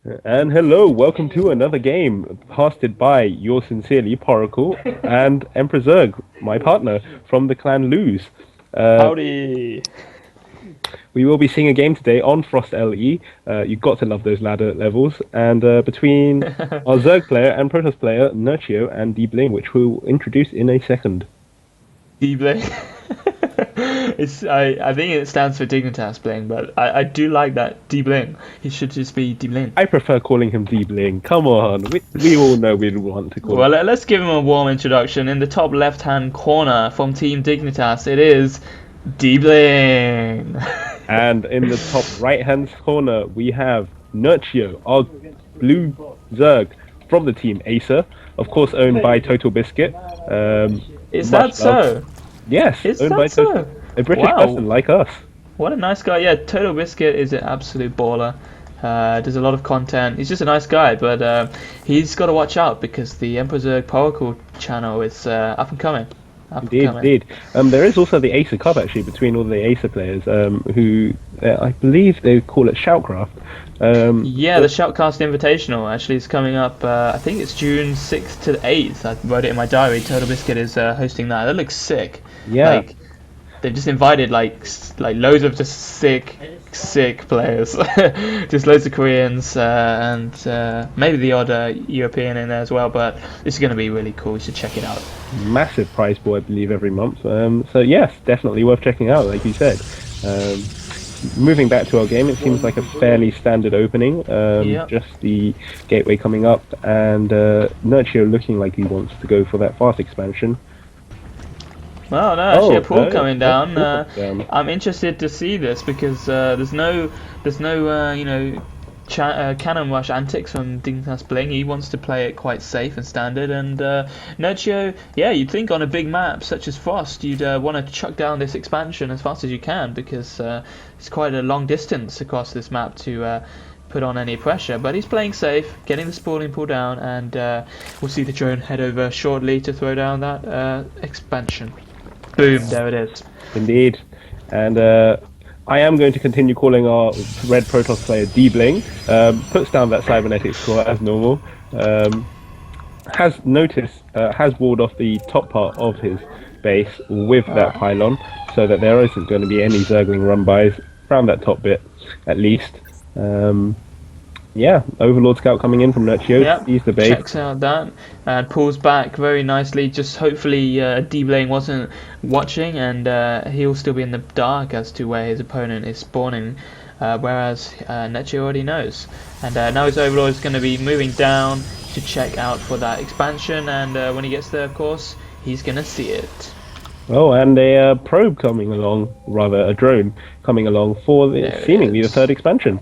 And hello, welcome to another game hosted by yours sincerely, Poracle, and EmperorZerg, my partner from the clan Lose. Uh, Howdy! we will be seeing a game today on Frost LE. You've got to love those ladder levels. And between our Zerg player and Protoss player, Nerchio and Bling, which we'll introduce in a second. D-Bling. I think it stands for Dignitas Bling, but I do like that D-Bling. He should just be D-Bling. I prefer calling him Bling. Come on, we all know we'd want to call Well, him. let's give him a warm introduction. In the top left-hand corner from Team Dignitas, it is D-Bling. And in the top right-hand corner, we have Nerchio, our blue Zerg from the team Acer, of course owned by Total Biscuit. Is Much that so? love. Yes, Is owned by that so? a British Wow. person like us. What a nice guy. Yeah, Total Biscuit is an absolute baller. Does a lot of content. He's just a nice guy, but he's got to watch out because the EmperorZerg Poracle channel is up and coming. Indeed. There is also the Acer Cup actually between all the Acer players, who I believe they call it Shoutcraft. Yeah, the Shoutcast Invitational actually is coming up. I think it's June 6th to the 8th. I wrote it in my diary. Total Biscuit is hosting that. That looks sick. Yeah. Like, they've just invited like loads of just sick players, just loads of Koreans and maybe the odd European in there as well. But this is going to be really cool. You should check it out. Massive prize pool, I believe, every month. So yes, definitely worth checking out, like you said. Moving back to our game, it seems like a fairly standard opening. Yep. Just the gateway coming up, and Nerchio looking like he wants to go for that fast expansion. Well, no, actually a pool no, coming down. down. I'm interested to see this because there's no cannon rush antics from Dignitas Bling. He wants to play it quite safe and standard. And Nerchio, yeah, you'd think on a big map such as Frost, you'd want to chuck down this expansion as fast as you can because it's quite a long distance across this map to put on any pressure. But he's playing safe, getting the spawning pool down, and we'll see the drone head over shortly to throw down that expansion. Boom, there it is. Indeed. And I am going to continue calling our red Protoss player D-Bling. Puts down that cybernetics score as normal. Has walled off the top part of his base with that pylon, so that there isn't going to be any Zergling run-bys around that top bit, at least. Yeah, Overlord Scout coming in from Nerchio. Yep, He's the base. checks out that and pulls back very nicely. Just hopefully D-Bling wasn't watching and he'll still be in the dark as to where his opponent is spawning, whereas Nerchio already knows. And now his Overlord is going to be moving down to check out for that expansion, and when he gets there, of course, he's going to see it. Oh, and a probe coming along, rather a drone coming along for seemingly the third expansion.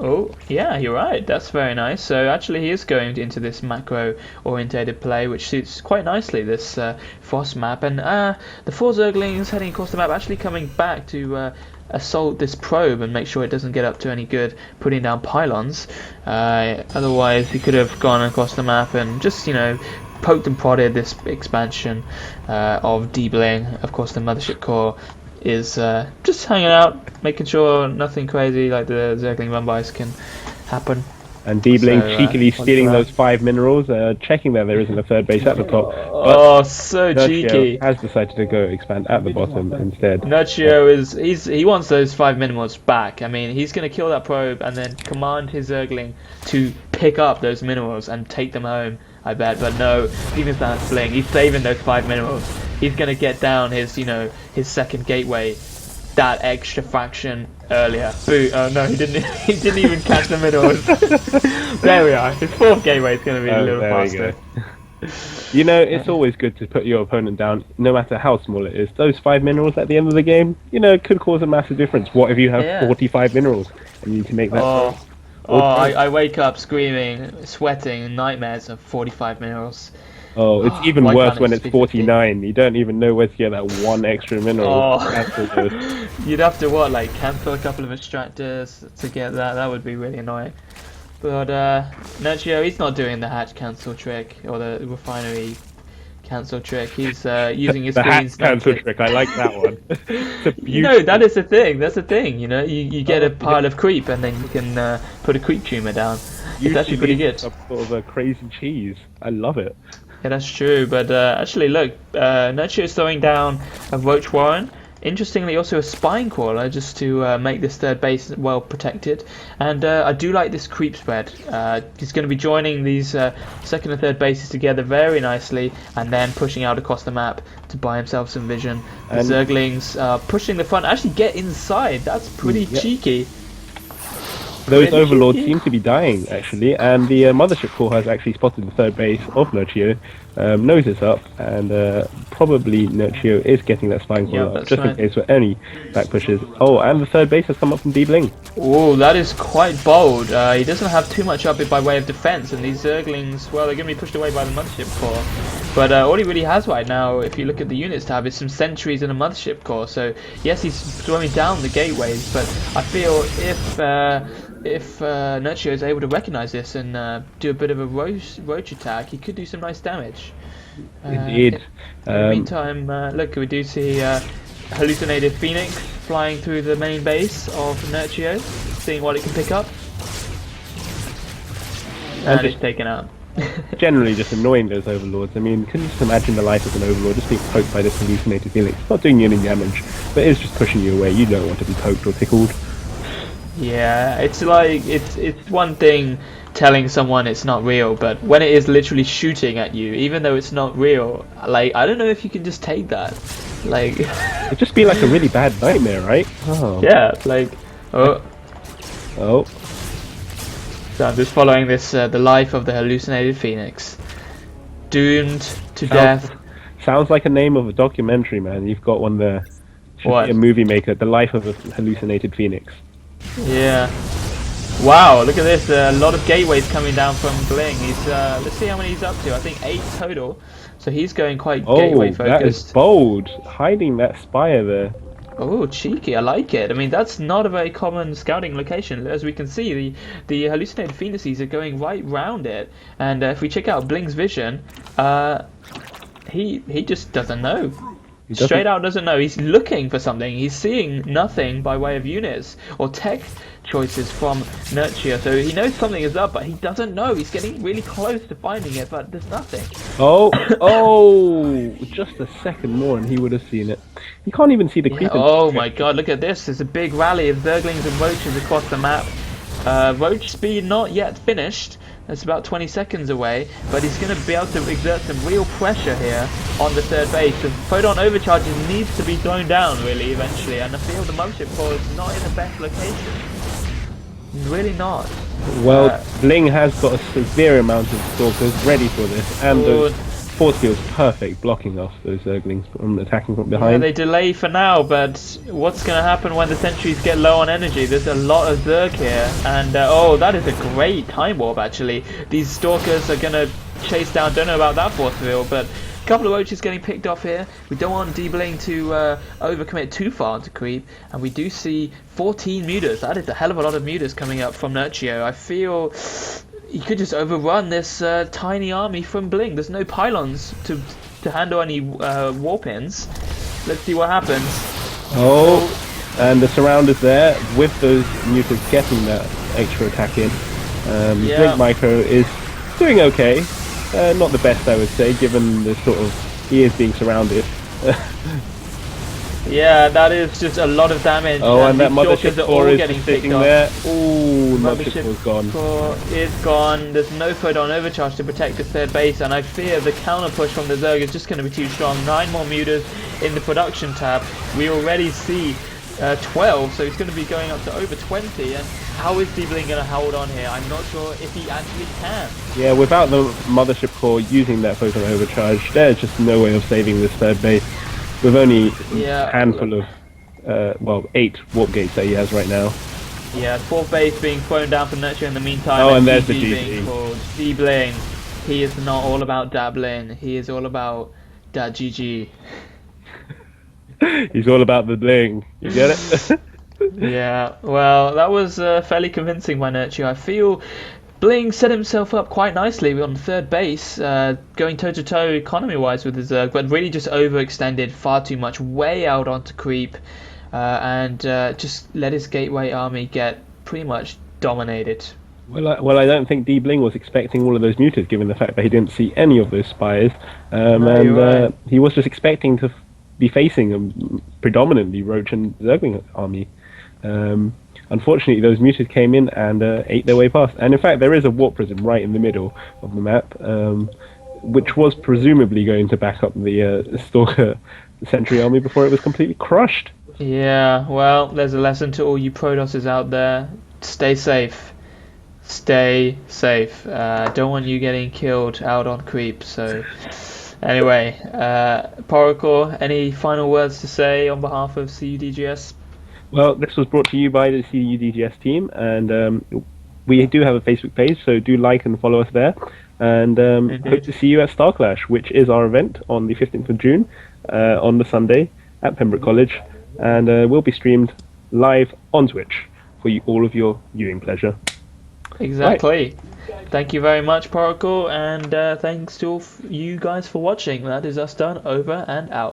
Oh, yeah, you're right. That's very nice. So actually he is going into this macro-orientated play, which suits quite nicely this Frost map. And the four Zerglings heading across the map actually coming back to assault this probe and make sure it doesn't get up to any good putting down pylons. Otherwise he could have gone across the map and just, poked and prodded this expansion of D-Bling. Of course, the Mothership Core is just hanging out, making sure nothing crazy like the Zergling run-bys can happen. And D-Bling cheekily stealing those 5 minerals, checking that there isn't a third base at the top. Oh, so cheeky. Has decided to go expand at the bottom instead. Nerchio he wants those 5 minerals back. I mean, he's going to kill that probe and then command his Zergling to pick up those minerals and take them home, I bet. But no, Dignitas Bling, he's saving those 5 minerals. He's going to get down his, his second gateway, that extra fraction earlier. Boo! Oh no, he didn't. He didn't even catch the minerals. There we are. His fourth gateway is going to be a little faster. It's always good to put your opponent down, no matter how small it is. Those 5 minerals at the end of the game, could cause a massive difference. What if you have 45 minerals and you need to make that? I wake up screaming, sweating, nightmares of 45 minerals. Oh, it's even worse when it's 49. You don't even know where to get that one extra mineral. You'd have to cancel a couple of extractors to get that. That would be really annoying. But Nerchio, he's not doing the hatch cancel trick or the refinery cancel trick. He's using his The hat queen's cancel nunchuck. trick. I like that one. It's a You know, beautiful. that is the thing. That's the thing. You know, you get Oh, a pile of creep, and then you can put a creep tumor down. It's actually pretty good. Some sort of a crazy cheese. I love it. Yeah, that's true. But actually, look, Nerchio is throwing down a Roach Warren. Interestingly, also a Spine Crawler, just to make this third base well protected. And I do like this creep spread. He's going to be joining these second and third bases together very nicely, and then pushing out across the map to buy himself some vision. The And- Zerglings pushing the front, actually get inside. That's pretty Yeah. cheeky. Those Really overlords cheeky. seem to be dying, actually, and the mothership core has actually spotted the third base of Nerchio, knows it's up, and probably Nerchio is getting that spine Yeah, call up, that's just in right. case for any back pushes. Oh, and the third base has come up from D-Bling. Oh, that is quite bold. He doesn't have too much up by way of defense, and these Zerglings, well, they're going to be pushed away by the Mothership Core. But all he really has right now, if you look at the units tab, is some sentries and a Mothership Core. So yes, he's throwing down the gateways, but I feel if Nerchio is able to recognize this and do a bit of a roach attack, he could do some nice damage. Indeed. In the meantime, look, we do see hallucinated Phoenix flying through the main base of Nerchio, seeing what it can pick up. And just- it's taken out. Generally just annoying those overlords. I mean, can you just imagine the life of an overlord just being poked by this hallucinated Phoenix? It's not doing you any damage, but it's just pushing you away. You don't want to be poked or tickled. Yeah, it's like it's one thing telling someone it's not real, but when it is literally shooting at you, even though it's not real, like I don't know if you can just take that. Like It'd just be like a really bad nightmare, right? Oh. yeah, like oh. Oh. So I'm just following this, the life of the hallucinated Phoenix, doomed to death. Sounds like a name of a documentary, man. You've got one there. Should What? be a movie maker. The Life of a Hallucinated Phoenix. Yeah. Wow, look at this. A lot of gateways coming down from Bling. He's let's see how many he's up to. I think 8 total. So he's going quite gateway Oh, that is focused. bold. Hiding that spire there. Oh, cheeky. I like it. I mean, that's not a very common scouting location. As we can see, the hallucinated phoenixes are going right round it. And if we check out Bling's vision, he just doesn't know. doesn't- Straight out doesn't know. He's looking for something. He's seeing nothing by way of units or tech choices from Nerchio. So he knows something is up, but he doesn't know. He's getting really close to finding it, but there's nothing. Oh, oh! Just a second more and he would have seen it. You can't even see the Yeah, creeper. oh my god, look at this. There's a big rally of Zerglings and Roaches across the map. Roach speed not yet finished. That's about 20 seconds away, but he's going to be able to exert some real pressure here on the third base. The photon overcharges needs to be thrown down really eventually, and I feel the Mothership Core is not in the best location. Really not. Well, Bling has got a severe amount of stalkers ready for this, and those force fields perfect, blocking off those Zerglings from attacking from Yeah, behind. they delay for now, but what's going to happen when the sentries get low on energy? There's a lot of Zerg here, and oh, that is a great time warp actually. These stalkers are going to chase down, don't know about that force field, but a couple of roaches getting picked off here. We don't want D-Bling to overcommit too far into creep, and we do see 14 mutas. That is a hell of a lot of mutas coming up from Nerchio. I feel he could just overrun this tiny army from Bling. There's no pylons to handle any war pins. Let's see what happens. Oh, and the surround is there with those mutas getting that extra attack in. Yeah. Blink Micro is doing okay. Not the best, I would say, given the sort of he is being surrounded. Yeah, that is just a lot of damage. Oh, and that these mothership stalkers are core all is getting just picked sitting off. there. Ooh, mothership core's gone. Core is gone. There's no photon overcharge to protect the third base, and I fear the counter push from the Zerg is just going to be too strong. 9 more mutas in the production tab. We already see 12, so he's going to be going up to over 20. And how is D-Bling going to hold on here? I'm not sure if he actually can. Yeah, without the mothership core using that photon overcharge, there's just no way of saving this third base. With only a handful of, 8 warp gates that he has right now. Yeah, fourth base being thrown down from Nerchio in the meantime. Oh, and there's the GG GG. being called. D-Bling. He is not all about dabbling. He is all about that GG. He's all about the bling. You get it? Yeah, well, that was fairly convincing by Nerchio. I feel Bling set himself up quite nicely on third base, going toe-to-toe economy-wise with his Zerg, but really just overextended far too much, way out onto creep, and just let his gateway army get pretty much dominated. Well, I don't think D Bling was expecting all of those mutas, given the fact that he didn't see any of those spires, No, you're right. he was just expecting to be facing a predominantly Roach and Zergling army. Unfortunately, those mutas came in and ate their way past. And in fact, there is a warp prism right in the middle of the map, which was presumably going to back up the Stalker Sentry army before it was completely crushed. Yeah, well, there's a lesson to all you Protosses out there. Stay safe. Stay safe. Don't want you getting killed out on creep. So, anyway, Poracle, any final words to say on behalf of CUDGS? Well, this was brought to you by the CUDGS team, and we do have a Facebook page, so do like and follow us there. And hope to see you at Star Clash, which is our event on the 15th of June, on the Sunday at Pembroke College, and will be streamed live on Twitch for all of your viewing pleasure. Exactly. Right. Thank you very much, Poracle, and thanks to all you guys for watching. That is us done, over and out.